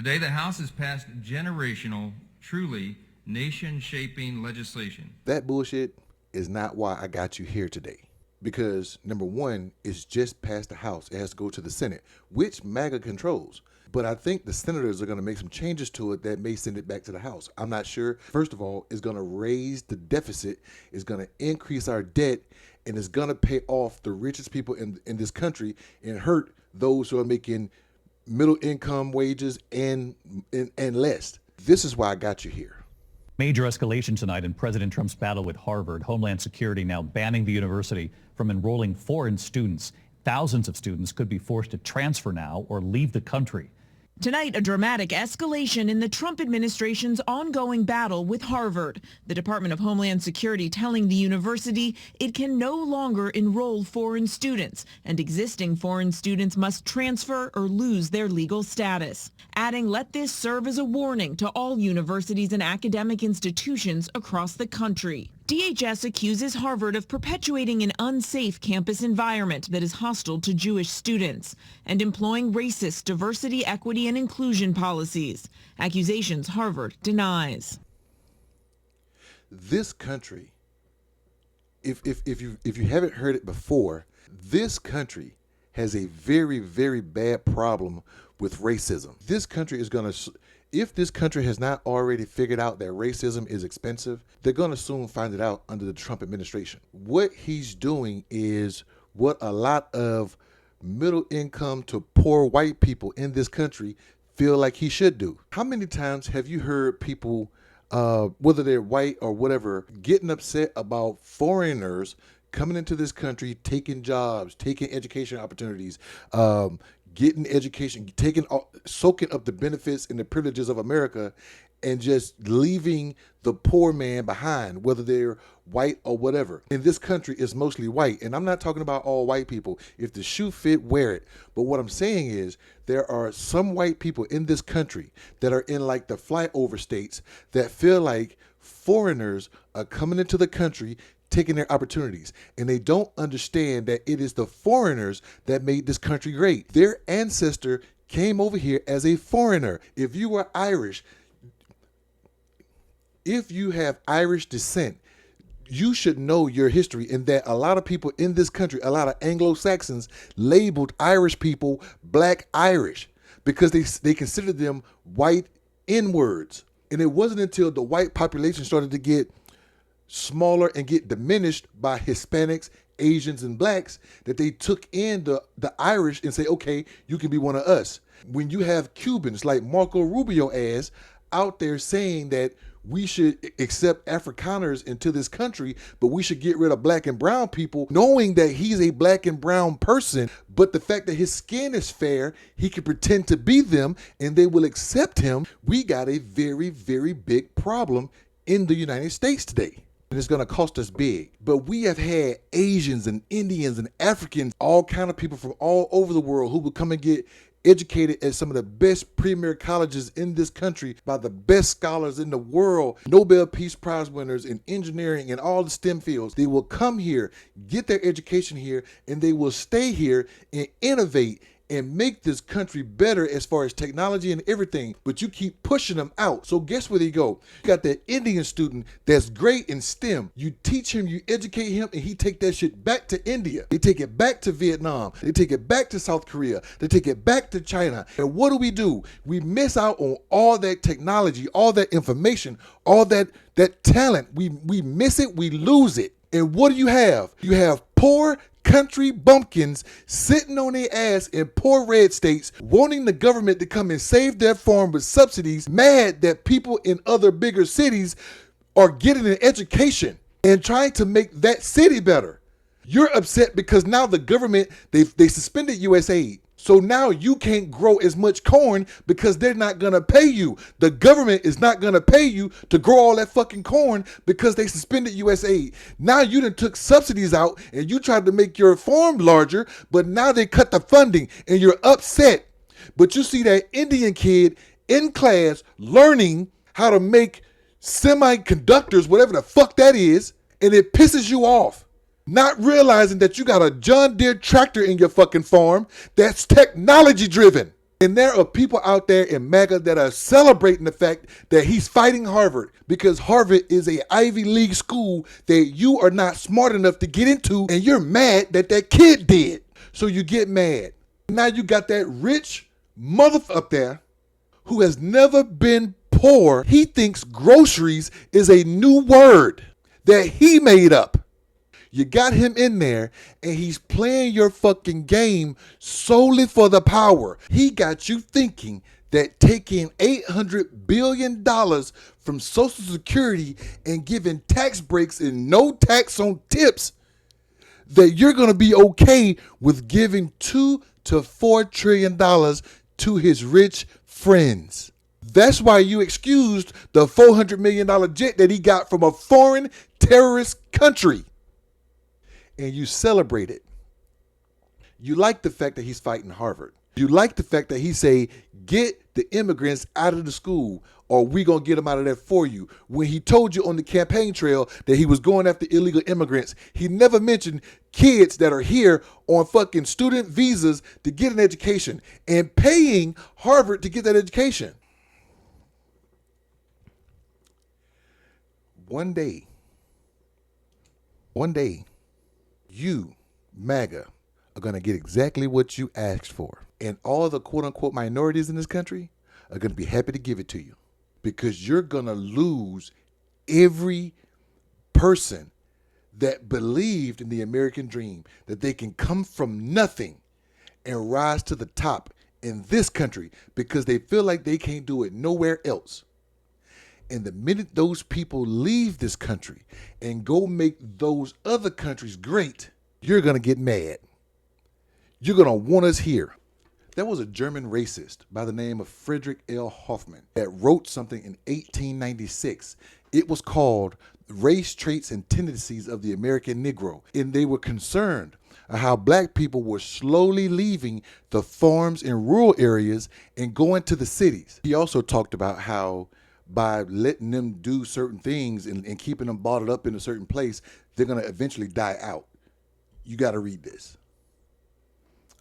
Today, the House has passed generational, truly nation-shaping legislation. That bullshit is not why I got you here today. Because number one, it's just past the House. It has to go to the Senate, which Maga controls. But I think the senators are going to make some changes to it that may send it back to the House. I'm not sure. First of all, it's going to raise the deficit, it's going to increase our debt, and it's going to pay off the richest people in this country and hurt those who are making middle income wages and less. This is why I got you here. Major escalation tonight in President Trump's battle with Harvard. Homeland Security now banning the university from enrolling foreign students. Thousands of students could be forced to transfer now or leave the country. Tonight, a dramatic escalation in the Trump administration's ongoing battle with Harvard. The Department of Homeland Security telling the university it can no longer enroll foreign students, and existing foreign students must transfer or lose their legal status. Adding, let this serve as a warning to all universities and academic institutions across the country. DHS accuses Harvard of perpetuating an unsafe campus environment that is hostile to Jewish students and employing racist diversity, equity, and inclusion policies. Accusations Harvard denies. This country, if you haven't heard it before, this country has a very, very bad problem with racism. This country is going to... If this country has not already figured out that racism is expensive, they're going to soon find it out under the Trump administration. What he's doing is what a lot of middle income to poor white people in this country feel like he should do. How many times have you heard people, whether they're white or whatever, getting upset about foreigners coming into this country, taking jobs, taking education opportunities, getting education, soaking up the benefits and the privileges of America, and just leaving the poor man behind, whether they're white or whatever. In this country, it's mostly white. And I'm not talking about all white people. If the shoe fit, wear it. But what I'm saying is there are some white people in this country that are in like the flyover states that feel like foreigners are coming into the country, taking their opportunities, and they don't understand that it is the foreigners that made this country great. Their ancestor came over here as a foreigner. If you were Irish, if you have Irish descent, you should know your history, and that a lot of people in this country, a lot of Anglo-Saxons labeled Irish people Black Irish because they considered them white N-words. And it wasn't until the white population started to get smaller and get diminished by Hispanics, Asians, and blacks that they took in the Irish and say, okay, you can be one of us. When you have Cubans like Marco Rubio ass out there saying that we should accept Afrikaners into this country, but we should get rid of black and brown people, knowing that he's a black and brown person, but the fact that his skin is fair, he can pretend to be them and they will accept him. We got a very, very big problem in the United States today. And it's going to cost us big. But we have had Asians and Indians and Africans, all kind of people from all over the world who would come and get educated at some of the best premier colleges in this country by the best scholars in the world, Nobel Peace Prize winners in engineering and all the STEM fields. They will come here, get their education here, and they will stay here and innovate and make this country better as far as technology and everything, but you keep pushing them out. So guess where they go? You got that Indian student that's great in STEM. You teach him, you educate him, and he take that shit back to India. They take it back to Vietnam. They take it back to South Korea. They take it back to China. And what do? We miss out on all that technology, all that information, all that talent. We miss it, we lose it. And what do you have? You have poor country bumpkins sitting on their ass in poor red states, wanting the government to come and save their farm with subsidies, mad that people in other bigger cities are getting an education and trying to make that city better. You're upset because now the government, they suspended USAID. So now you can't grow as much corn because they're not going to pay you. The government is not going to pay you to grow all that fucking corn because they suspended USAID. Now you done took subsidies out and you tried to make your farm larger, but now they cut the funding and you're upset. But you see that Indian kid in class learning how to make semiconductors, whatever the fuck that is, and it pisses you off. Not realizing that you got a John Deere tractor in your fucking farm that's technology driven. And there are people out there in Maga that are celebrating the fact that he's fighting Harvard, because Harvard is a Ivy League school that you are not smart enough to get into, and you're mad that that kid did. So you get mad. Now you got that rich motherfucker up there who has never been poor. He thinks groceries is a new word that he made up. You got him in there and he's playing your fucking game solely for the power. He got you thinking that taking $800 billion from Social Security and giving tax breaks and no tax on tips, that you're going to be okay with giving $2 to $4 trillion to his rich friends. That's why you excused the $400 million jet that he got from a foreign terrorist country. And you celebrate it. You like the fact that he's fighting Harvard. You like the fact that he say, get the immigrants out of the school or we gonna get them out of there for you. When he told you on the campaign trail that he was going after illegal immigrants, he never mentioned kids that are here on fucking student visas to get an education and paying Harvard to get that education. One day, you, MAGA, are going to get exactly what you asked for. And all the quote-unquote minorities in this country are going to be happy to give it to you, because you're going to lose every person that believed in the American dream, that they can come from nothing and rise to the top in this country because they feel like they can't do it nowhere else. And the minute those people leave this country and go make those other countries great, you're going to get mad. You're going to want us here. There was a German racist by the name of Friedrich L. Hoffman that wrote something in 1896. It was called Race, Traits, and Tendencies of the American Negro. And they were concerned how black people were slowly leaving the farms and rural areas and going to the cities. He also talked about how by letting them do certain things and keeping them bottled up in a certain place, they're going to eventually die out. You got to read this.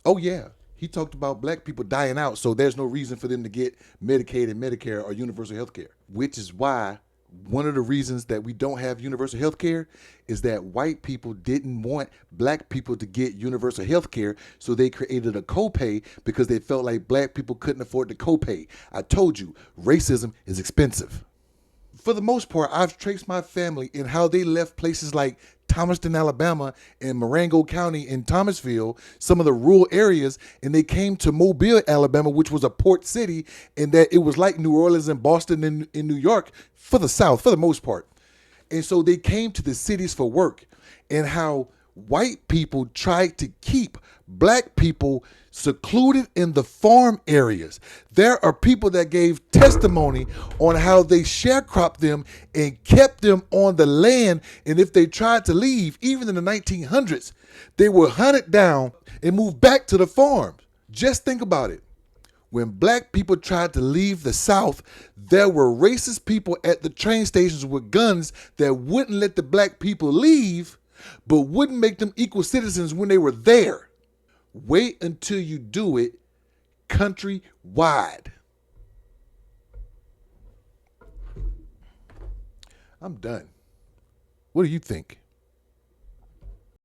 Oh, yeah. He talked about black people dying out, so there's no reason for them to get Medicaid and Medicare or universal health care, which is why one of the reasons that we don't have universal health care is that white people didn't want black people to get universal health care, so they created a copay because they felt like black people couldn't afford the copay. I told you, racism is expensive. For the most part, I've traced my family in how they left places like Thomaston, Alabama, and Marengo County in Thomasville, some of the rural areas, and they came to Mobile, Alabama, which was a port city, and that it was like New Orleans and Boston and in New York for the South, for the most part. And so they came to the cities for work, and how white people tried to keep black people secluded in the farm areas. There are people that gave testimony on how they sharecropped them and kept them on the land. And if they tried to leave, even in the 1900s, they were hunted down and moved back to the farms. Just think about it. When black people tried to leave the South, there were racist people at the train stations with guns that wouldn't let the black people leave, but wouldn't make them equal citizens when they were there. Wait until you do it countrywide. I'm done. What do you think?